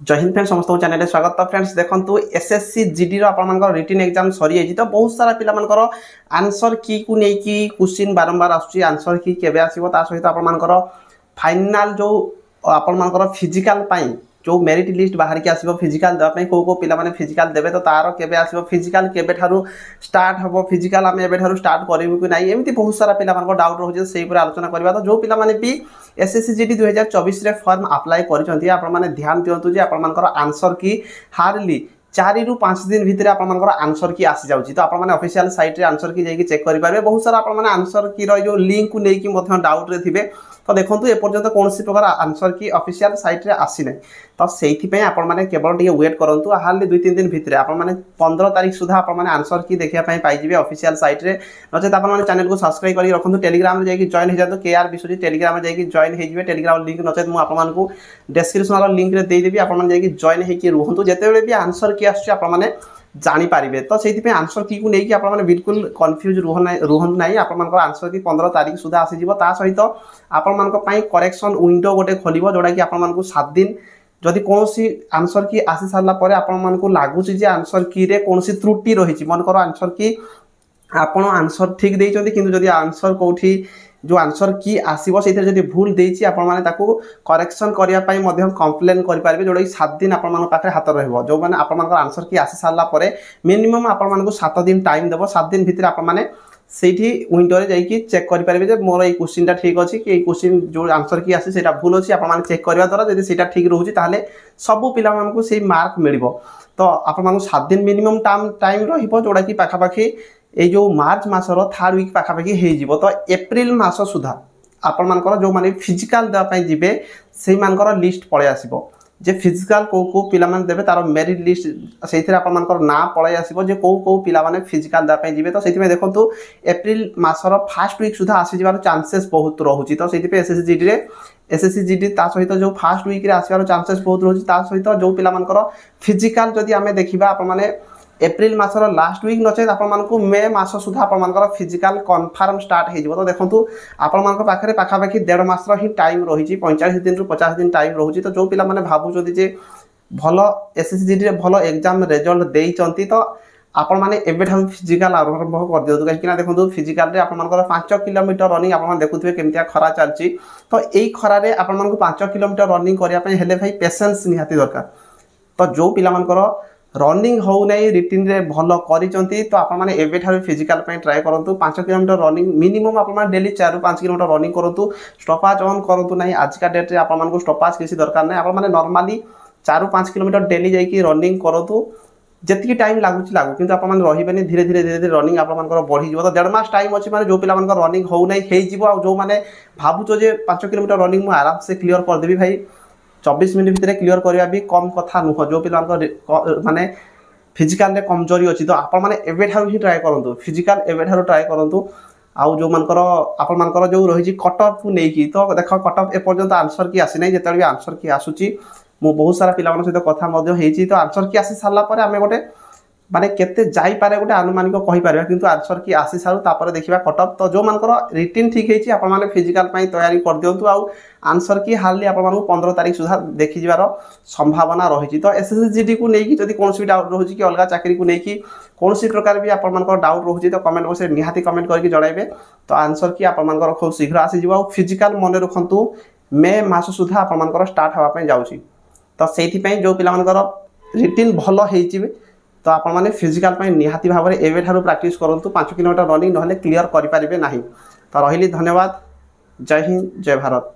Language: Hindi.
जय हिंद फ्रेंड्स समस्त चैनल में स्वागत। तो फ्रेंड्स देखो एसएससी जीडी रिटन एग्जाम सरी तो बहुत सारा पिलामानकर आंसर की को लेकिन क्वेश्चन बारंबार आसुची आंसर की केबे आसीबो ता सहित आपनकर फाइनल जो आपनकर फिजिकल पाई जो मेरिट लिस्ट बाहर की आसीबो फिजिकल देबा को को पिला माने फिजिकल देबे तो तार केबे आसीबो फिजिकल केबे थारु स्टार्ट हबो फिजिकल आमे एबे थारु स्टार्ट करिवो कि नाही एमिति बहुत सारा पिला मानको डाउट रहउजे सेही पर आलोचना करबा। तो जो पिला माने भी एसएससी जीडी 2024 रे फॉर्म अप्लाई करिसंती आपण माने ध्यान दियंतु जे आपण मानकर आंसर की हार्डली 4 रु 5 दिन भितर आपण मानकर आंसर की आसी जाउची। तो आपण माने ऑफिशियल साइट रे आंसर की जाई चेक करि पारबे। बहुत सारा आपण माने आंसर की रो जो लिंक को लेकी मध्य डाउट रे थिबे तो देखो एपर्यंत कौन प्रकार आंसर की ऑफिशियल साइट रे आसी ना तो से आपण मैंने केवल टे वेट करूँ हार्डली 2-3 दिन भितर आपण मैंने 15 तारीख सुधा आपण मैंने आंसर की देखा पाइबे ऑफिशियल साइट रे नचेत आप चैनल को सब्सक्राइब कर रखु टेलीग्राम में जाकि जॉइन हो जातु केआर विश्वजीत टेलीग्राम में जाकि जॉइन हो टेलीग्राम लिंक नचेत मुझे आपको डिस्क्रिप्शन लिंक रे देदेवी आपण जाकि जॉइन होकर रुहतु जिते भी आंसर की आसने जानीपारे। तो से आंसर की को लेकिन आप बिल्कुल कन्फ्यूज रुहतु ना आप आंसर की 15 तारीख सुधा आसीज सहित आपण करेक्शन विंडो गोटे खोल जोटा कि आपको 7 दिन जदि कौन आंसर की आसी सारापर आपको लगुच आंसर की रे कौन त्रुटि रही मनकर आंसर की आप आंसर ठीक देते कि जदि आंसर कौटी जो आंसर की आसो से भूल देती आपको करेक्शन करने कंप्लेन करेंगे जोटा कि 7 दिन आप हाथ रहा जो मैंने आप आंसर की आसी सारापर मिनिमम आपको 7 दिन टाइम देव 7 दिन भितर आपने से विंडो रे जाइए चेक करेंगे मोर ये क्वेश्चन ठीक अच्छी कि क्वेश्चन जो आंसर की आसी से भूल अच्छी आप चेक करने द्वारा जब से ठीक रोचे ताहले सबू पिला से मार्क मिल तो आपको 7 दिन मिनिमम टाइम रोटा कि पाखापाखि ये जो मार्च मासर 3rd वीक पाखापाखि हो तो एप्रिल मास सुधा आपण मानकर जो माने फिजिकल देवाई जीवे से मानकर लिस्ट पड़े आसीबो जे फिजिकल को पिला माने देबे तार मेरिट लिस्ट से आपण मानकर ना पड़े आसीबो जे को पिला माने फिजिकल देवाई जीवे। तो सेति में देखंतु एप्रिल मासर 1st वीक सुधा आसी जिवार चांसेस बहुत रहुची। तो सेति पे एसएससी जीडी ता सहित जो 1st वीक रे आसीवार चांसेस बहुत रहुची ता सहित जो पिला मानकर फिजिकल जदि आमे देखिबा आपण माने एप्रिल मासर लास्ट वीक नचेत आपको मे मास सुधा आप फिजिकल कन्फर्म स्टार्ट हो। तो देखो आपण पाखे पाखापाखि 1.5 मास ही टाइम रही 45 दिन रु 50 दिन टाइम रोचे। तो जो पिला माने भावुं जे भल एसएससी जीडी भल एग्जाम रिजल्ट देइचंती तो आपण माने एबे फिजिकल आरंभ कर दियंतु कहीं देखो फिजिकल रे आपनकर 5 किलोमीटर रनिंग आप देखुए केमतिया खरा चलची। तो यही खरारे आपण 5 किलोमीटर रनिंग करने हेले भाई पेशेंस निहाती दरकार। तो जो पिला मानकर रनिंग हो नहीं रिटिन रे भल करिसंती तो आप माने एबे ठारू फिजिकल पे ट्राई करंतु 5 किलोमीटर रनिंग मिनिमम आप माने डेली 4-5 किलोमीटर रनिंग करंतु स्टॉपेज ऑन करंतु नहीं आज का डेट रे आप मानको स्टॉपेज किसी दरकार नहीं आप माने नॉर्मली 4-5 किलोमीटर डेली जाई रनिंग करंतु जितकी टाइम लगुच लागू किंतु आप माने रहिबेनी धीरे धीरे रनिंग आप मानकर बढ़ी जिवो। तो 1.5 मास टाइम अछि माने जो पिला मानकर रनिंग हो नहीं हे जिवो आ जो माने भाबुचो जे 5 किलोमीटर रनिंग मु आराम से क्लियर कर देबी भाई 24 मिनट भितर क्लियर करबा भी कम कथा नुह। जो पिला माने फिजिकल रे कमजोरी अच्छी तो आपण माने एबे ठारू ही ट्राई करंतु फिजिकल एबे ठारू ट्राई करंतु आउ जो मानकर आपण मानकर जो रही कट ऑफ को लेकी तो देख कट ऑफ एपर्यंत आंसर की आसी नहीं जेतले भी आंसर की आसुची मु बहुत सारा पिला सहित कथा मध्य हेची। तो आंसर की आसी सारला परे आमे गोटे माने केते जाई पारे गोटे अनुमानिक कहि पारे किंतु आंसर की आसी सारू तापर देखिबा कट ऑफ। तो जो मानकर रिटिन ठीक हेची आपण माने फिजिकल पई तैयारी कर दियंतु आउ आंसर की हार्डली आपण मानू 15 तारीख सुधा देखि जिवार संभावना रही। तो एसएससी जीडी को लेकी जदि कोनसी डाउट रहुची कि अलगा चाकरी को लेकी कोनसी प्रकार भी आपण मानकर डाउट रहुची तो कमेंट बॉक्स रे निहाती कमेंट करके जणाइबे। तो आंसर की आपण मानकर खूब शीघ्र आसी जिवो फिजिकल मन रखंतु मे मास सुधा आपण मानकर स्टार्ट हवा पई जाउची। तो सेति पई जो पिला मानकर रिटिन भलो हेची तो आपण माने फिजिकल पई निहाती भाव में एबे ठारू प्रैक्टिस करंतु 5 किलोमीटर रनिंग नहले क्लियर करि पारिबे नाही। तो रहिली धन्यवाद। जय हिंद जय भारत।